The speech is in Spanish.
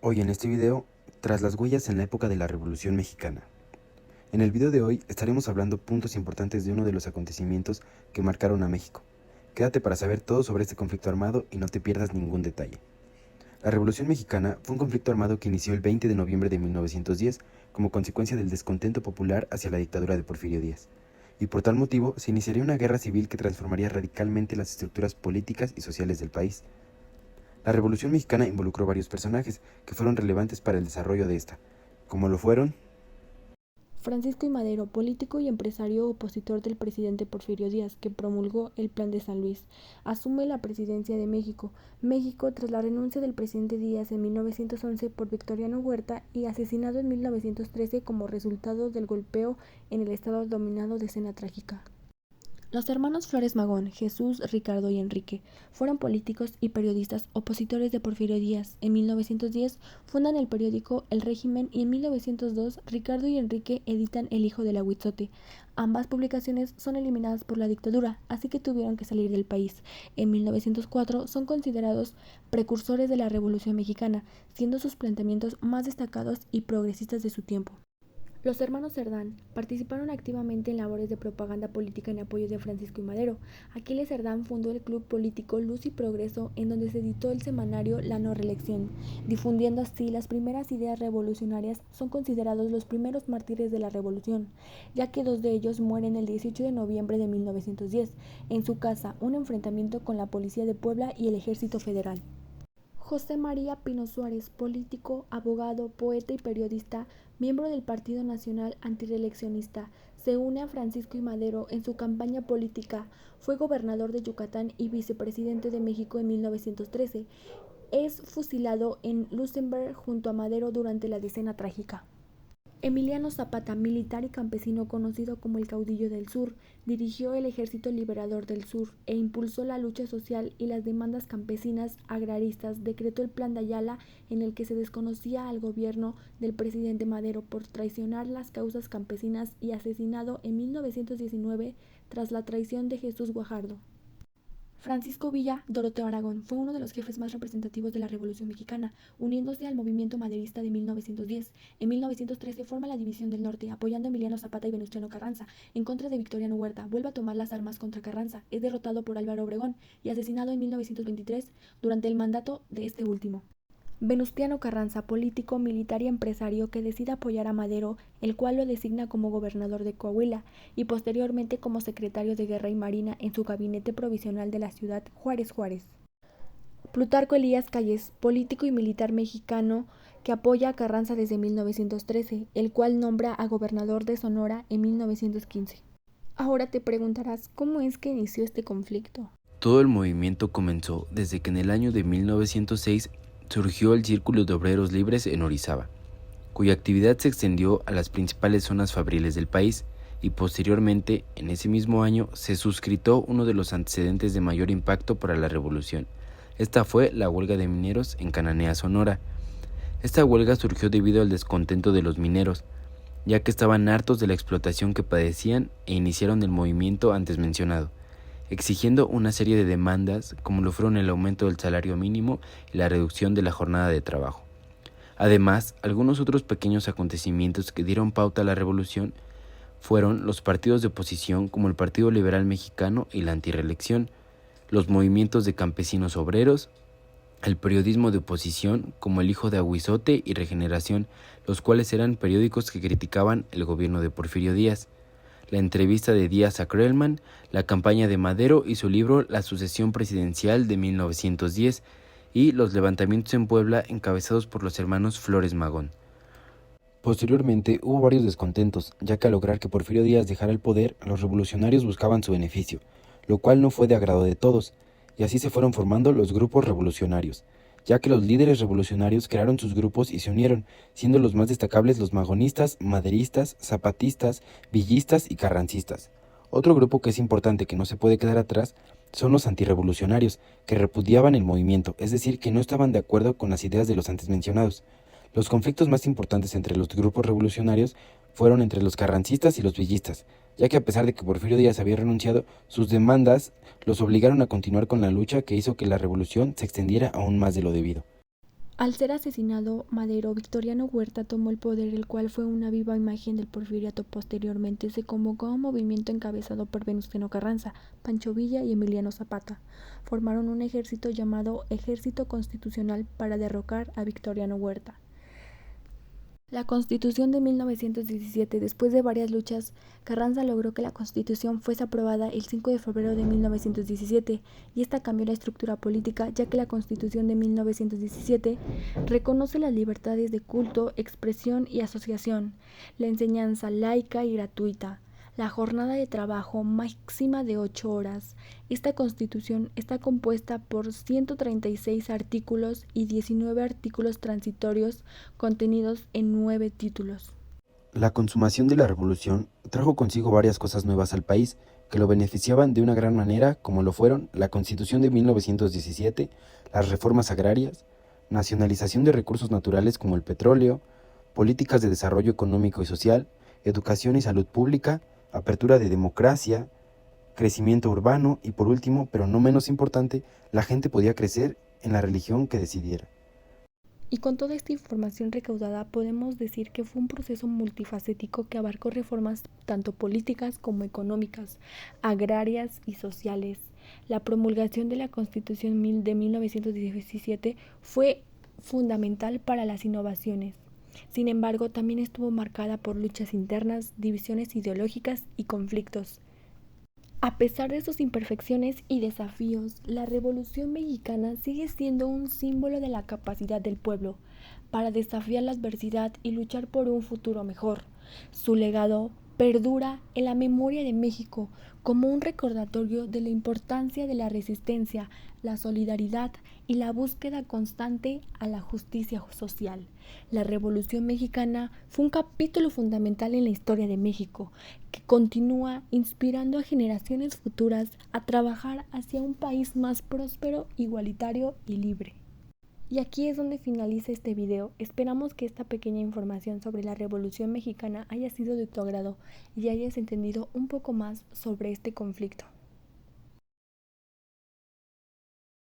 Hoy en este video, tras las huellas en la época de la Revolución Mexicana. En el video de hoy estaremos hablando puntos importantes de uno de los acontecimientos que marcaron a México. Quédate para saber todo sobre este conflicto armado y no te pierdas ningún detalle. La Revolución Mexicana fue un conflicto armado que inició el 20 de noviembre de 1910 como consecuencia del descontento popular hacia la dictadura de Porfirio Díaz. Y por tal motivo se iniciaría una guerra civil que transformaría radicalmente las estructuras políticas y sociales del país. La Revolución Mexicana involucró varios personajes que fueron relevantes para el desarrollo de esta, como lo fueron Francisco I. Madero, político y empresario opositor del presidente Porfirio Díaz, que promulgó el Plan de San Luis, asume la presidencia de México. México, tras la renuncia del presidente Díaz en 1911 por Victoriano Huerta y asesinado en 1913 como resultado del golpeo en el estado dominado de escena trágica. Los hermanos Flores Magón, Jesús, Ricardo y Enrique, fueron políticos y periodistas opositores de Porfirio Díaz. En 1910 fundan el periódico El Régimen y en 1902 Ricardo y Enrique editan El Hijo del Ahuizote. Ambas publicaciones son eliminadas por la dictadura, así que tuvieron que salir del país. En 1904 son considerados precursores de la Revolución Mexicana, siendo sus planteamientos más destacados y progresistas de su tiempo. Los hermanos Cerdán participaron activamente en labores de propaganda política en apoyo de Francisco I. Madero. Aquiles Cerdán fundó el club político Luz y Progreso, en donde se editó el semanario La No Reelección. Difundiendo así las primeras ideas revolucionarias, son considerados los primeros mártires de la revolución, ya que dos de ellos mueren el 18 de noviembre de 1910, en su casa, un enfrentamiento con la policía de Puebla y el ejército federal. José María Pino Suárez, político, abogado, poeta y periodista, miembro del Partido Nacional Antireeleccionista, se une a Francisco I. Madero en su campaña política. Fue gobernador de Yucatán y vicepresidente de México en 1913. Es fusilado en Luxemburgo junto a Madero durante la Decena Trágica. Emiliano Zapata, militar y campesino conocido como el Caudillo del Sur, dirigió el Ejército Liberador del Sur e impulsó la lucha social y las demandas campesinas agraristas. Decretó el Plan de Ayala, en el que se desconocía al gobierno del presidente Madero por traicionar las causas campesinas, y asesinado en 1919 tras la traición de Jesús Guajardo. Francisco Villa Doroteo Aragón fue uno de los jefes más representativos de la Revolución Mexicana, uniéndose al movimiento maderista de 1910. En 1913 forma la División del Norte, apoyando a Emiliano Zapata y Venustiano Carranza, en contra de Victoriano Huerta. Vuelve a tomar las armas contra Carranza, es derrotado por Álvaro Obregón y asesinado en 1923 durante el mandato de este último. Venustiano Carranza, político, militar y empresario que decide apoyar a Madero, el cual lo designa como gobernador de Coahuila y posteriormente como secretario de Guerra y Marina en su gabinete provisional de la ciudad Juárez. Plutarco Elías Calles, político y militar mexicano que apoya a Carranza desde 1913, el cual nombra a gobernador de Sonora en 1915. Ahora te preguntarás, ¿cómo es que inició este conflicto? Todo el movimiento comenzó desde que en el año de 1906 surgió el Círculo de Obreros Libres en Orizaba, cuya actividad se extendió a las principales zonas fabriles del país, y posteriormente, en ese mismo año, se suscitó uno de los antecedentes de mayor impacto para la revolución. Esta fue la huelga de mineros en Cananea, Sonora. Esta huelga surgió debido al descontento de los mineros, ya que estaban hartos de la explotación que padecían, e iniciaron el movimiento antes mencionado, exigiendo una serie de demandas como lo fueron el aumento del salario mínimo y la reducción de la jornada de trabajo. Además, algunos otros pequeños acontecimientos que dieron pauta a la revolución fueron los partidos de oposición como el Partido Liberal Mexicano y la antirreelección, los movimientos de campesinos obreros, el periodismo de oposición como El Hijo de Ahuizote y Regeneración, los cuales eran periódicos que criticaban el gobierno de Porfirio Díaz, la entrevista de Díaz a Krellman, la campaña de Madero y su libro La Sucesión Presidencial de 1910, y los levantamientos en Puebla encabezados por los hermanos Flores Magón. Posteriormente hubo varios descontentos, ya que al lograr que Porfirio Díaz dejara el poder, los revolucionarios buscaban su beneficio, lo cual no fue de agrado de todos, y así se fueron formando los grupos revolucionarios, ya que los líderes revolucionarios crearon sus grupos y se unieron, siendo los más destacables los magonistas, maderistas, zapatistas, villistas y carrancistas. Otro grupo que es importante, que no se puede quedar atrás, son los antirrevolucionarios, que repudiaban el movimiento, es decir, que no estaban de acuerdo con las ideas de los antes mencionados. Los conflictos más importantes entre los grupos revolucionarios fueron entre los carrancistas y los villistas, ya que a pesar de que Porfirio Díaz había renunciado, sus demandas los obligaron a continuar con la lucha, que hizo que la revolución se extendiera aún más de lo debido. Al ser asesinado Madero, Victoriano Huerta tomó el poder, el cual fue una viva imagen del porfiriato. Posteriormente se convocó a un movimiento encabezado por Venustiano Carranza, Pancho Villa y Emiliano Zapata. Formaron un ejército llamado Ejército Constitucional para derrocar a Victoriano Huerta. La Constitución de 1917. Después de varias luchas, Carranza logró que la Constitución fuese aprobada el 5 de febrero de 1917, y esta cambió la estructura política, ya que la Constitución de 1917 reconoce las libertades de culto, expresión y asociación, la enseñanza laica y gratuita, la jornada de trabajo máxima de 8 horas. Esta Constitución está compuesta por 136 artículos y 19 artículos transitorios contenidos en 9 títulos. La consumación de la revolución trajo consigo varias cosas nuevas al país que lo beneficiaban de una gran manera, como lo fueron la Constitución de 1917, las reformas agrarias, nacionalización de recursos naturales como el petróleo, políticas de desarrollo económico y social, educación y salud pública, apertura de democracia, crecimiento urbano y por último, pero no menos importante, la gente podía crecer en la religión que decidiera. Y con toda esta información recaudada podemos decir que fue un proceso multifacético que abarcó reformas tanto políticas como económicas, agrarias y sociales. La promulgación de la Constitución de 1917 fue fundamental para las innovaciones. Sin embargo, también estuvo marcada por luchas internas, divisiones ideológicas y conflictos. A pesar de sus imperfecciones y desafíos, la Revolución Mexicana sigue siendo un símbolo de la capacidad del pueblo para desafiar la adversidad y luchar por un futuro mejor. Su legado perdura en la memoria de México como un recordatorio de la importancia de la resistencia, la solidaridad y la búsqueda constante a la justicia social. La Revolución Mexicana fue un capítulo fundamental en la historia de México, que continúa inspirando a generaciones futuras a trabajar hacia un país más próspero, igualitario y libre. Y aquí es donde finaliza este video. Esperamos que esta pequeña información sobre la Revolución Mexicana haya sido de tu agrado y hayas entendido un poco más sobre este conflicto.